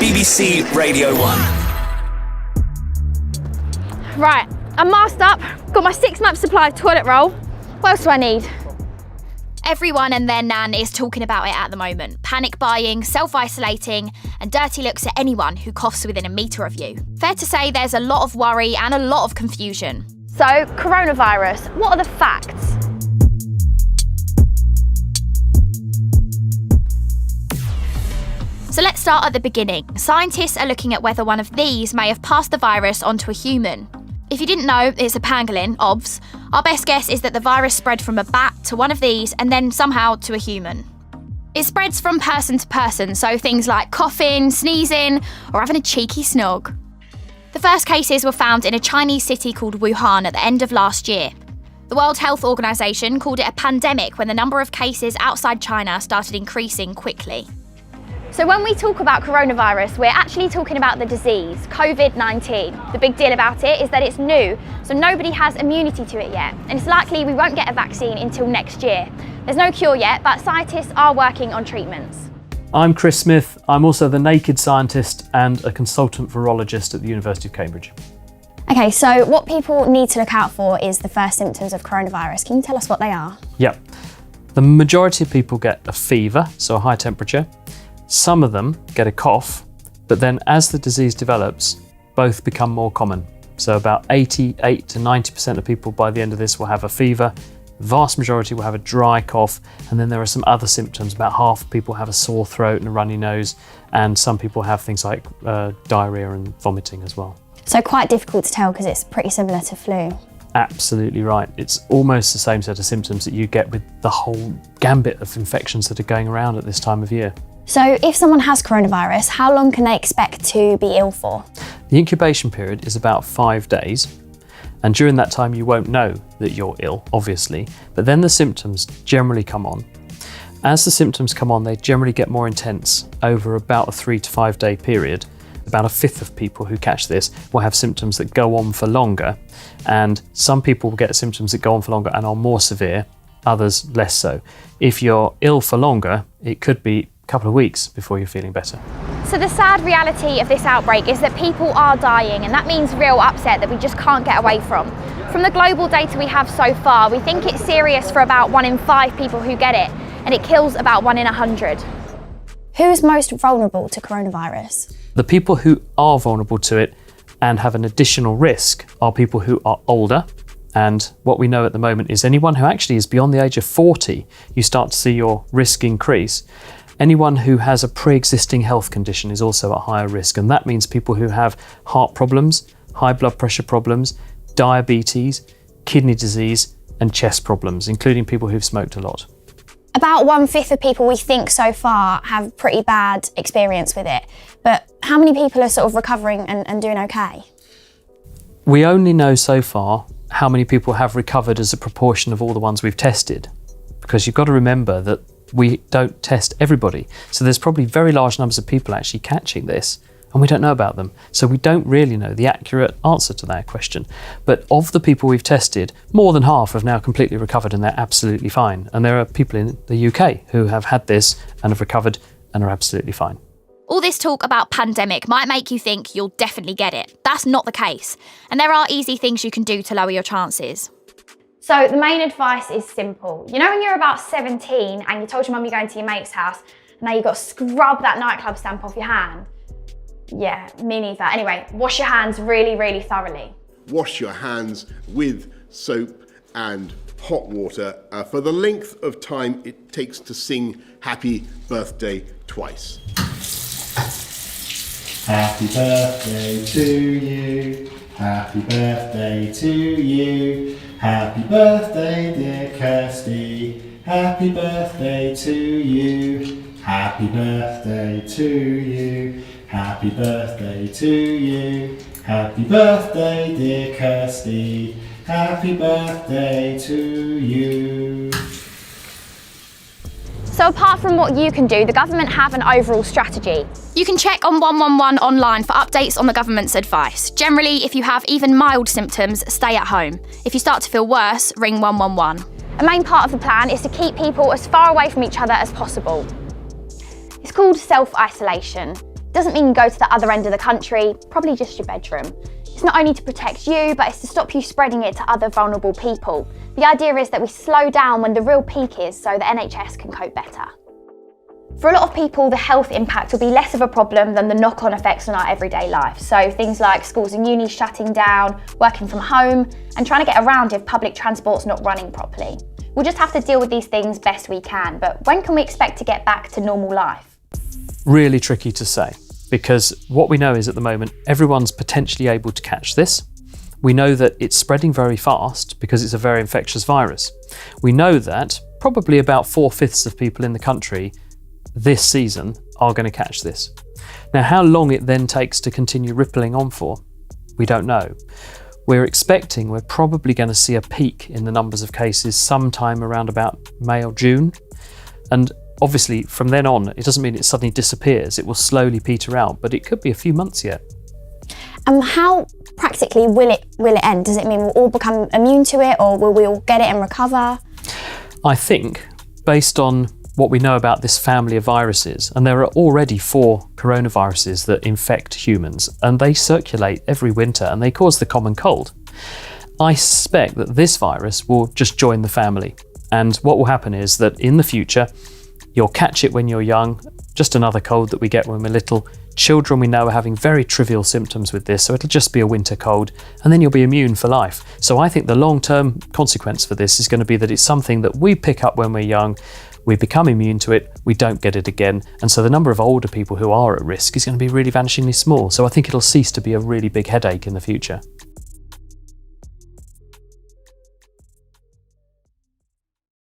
BBC Radio 1. Right, I'm masked up, got my 6-month supply of toilet roll. What else do I need? Everyone and their nan is talking about it at the moment. Panic buying, self-isolating, and dirty looks at anyone who coughs within a metre of you. Fair to say there's a lot of worry and a lot of confusion. So, coronavirus, what are the facts? So let's start at the beginning. Scientists are looking at whether one of these may have passed the virus onto a human. If you didn't know, it's a pangolin, OBS. Our best guess is that the virus spread from a bat to one of these and then somehow to a human. It spreads from person to person, so things like coughing, sneezing, or having a cheeky snog. The first cases were found in a Chinese city called Wuhan at the end of last year. The World Health Organization called it a pandemic when the number of cases outside China started increasing quickly. So when we talk about coronavirus, we're actually talking about the disease, COVID-19. The big deal about it is that it's new, so nobody has immunity to it yet, and it's likely we won't get a vaccine until next year. There's no cure yet, but scientists are working on treatments. I'm Chris Smith. I'm also the naked scientist and a consultant virologist at the University of Cambridge. Okay, so what people need to look out for is the first symptoms of coronavirus. Can you tell us what they are? Yeah. The majority of people get a fever, so a high temperature. Some of them get a cough, but then as the disease develops, both become more common. So about 88 to 90% of people by the end of this will have a fever. The vast majority will have a dry cough, and then there are some other symptoms. About half of people have a sore throat and a runny nose, and some people have things like diarrhea and vomiting as well. So quite difficult to tell because it's pretty similar to flu. Absolutely right. It's almost the same set of symptoms that you get with the whole gambit of infections that are going around at this time of year. So if someone has coronavirus, how long can they expect to be ill for? The incubation period is about 5 days, and during that time you won't know that you're ill, obviously, but then the symptoms generally come on. As the symptoms come on, they generally get more intense over about a 3 to 5 day period. About a fifth of people who catch this will have symptoms that go on for longer, and some people will get symptoms that go on for longer and are more severe, others less so. If you're ill for longer, it could be couple of weeks before you're feeling better. So the sad reality of this outbreak is that people are dying, and that means real upset that we just can't get away from. From the global data we have so far, we think it's serious for about 1 in 5 people who get it, and it kills about 1 in 100. Who's most vulnerable to coronavirus? The people who are vulnerable to it and have an additional risk are people who are older, and what we know at the moment is anyone who actually is beyond the age of 40, you start to see your risk increase. Anyone who has a pre-existing health condition is also at higher risk, and that means people who have heart problems, high blood pressure problems, diabetes, kidney disease, and chest problems, including people who've smoked a lot. About 1/5 of people we think so far have pretty bad experience with it, but how many people are sort of recovering and doing okay? We only know so far how many people have recovered as a proportion of all the ones we've tested, because you've got to remember that we don't test everybody. So there's probably very large numbers of people actually catching this, and we don't know about them. So we don't really know the accurate answer to that question. But of the people we've tested, more than half have now completely recovered and they're absolutely fine. And there are people in the UK who have had this and have recovered and are absolutely fine. All this talk about pandemic might make you think you'll definitely get it. That's not the case. And there are easy things you can do to lower your chances. So the main advice is simple. You know when you're about 17 and you told your mum you're going to your mate's house, and now you've got to scrub that nightclub stamp off your hand? Yeah, me neither. Anyway, wash your hands really, really thoroughly. Wash your hands with soap and hot water for the length of time it takes to sing Happy Birthday twice. Happy birthday to you. Happy birthday to you. Happy birthday, dear Kirsty. Happy birthday to you. Happy birthday to you. Happy birthday to you. Happy birthday, dear Kirsty. Happy birthday to you. So apart from what you can do, the government have an overall strategy. You can check on 111 online for updates on the government's advice. Generally, if you have even mild symptoms, stay at home. If you start to feel worse, ring 111. A main part of the plan is to keep people as far away from each other as possible. It's called self-isolation. Doesn't mean go to the other end of the country, probably just your bedroom. It's not only to protect you, but it's to stop you spreading it to other vulnerable people. The idea is that we slow down when the real peak is so the NHS can cope better. For a lot of people, the health impact will be less of a problem than the knock-on effects on our everyday life. So things like schools and unis shutting down, working from home, and trying to get around if public transport's not running properly. We'll just have to deal with these things best we can, but when can we expect to get back to normal life? Really tricky to say, because what we know is at the moment everyone's potentially able to catch this. We know that it's spreading very fast because it's a very infectious virus. We know that probably about 4/5 of people in the country this season are going to catch this. Now, how long it then takes to continue rippling on for, we don't know. We're probably going to see a peak in the numbers of cases sometime around about May or June. And obviously, from then on, it doesn't mean it suddenly disappears. It will slowly peter out, but it could be a few months yet. And how practically will it end? Does it mean we'll all become immune to it, or will we all get it and recover? I think, based on what we know about this family of viruses, and there are already 4 coronaviruses that infect humans, and they circulate every winter and they cause the common cold. I suspect that this virus will just join the family. And what will happen is that in the future, you'll catch it when you're young, just another cold that we get when we're little. Children we know are having very trivial symptoms with this, so it'll just be a winter cold, and then you'll be immune for life. So I think the long-term consequence for this is going to be that it's something that we pick up when we're young, we become immune to it, we don't get it again, and so the number of older people who are at risk is going to be really vanishingly small. So I think it'll cease to be a really big headache in the future.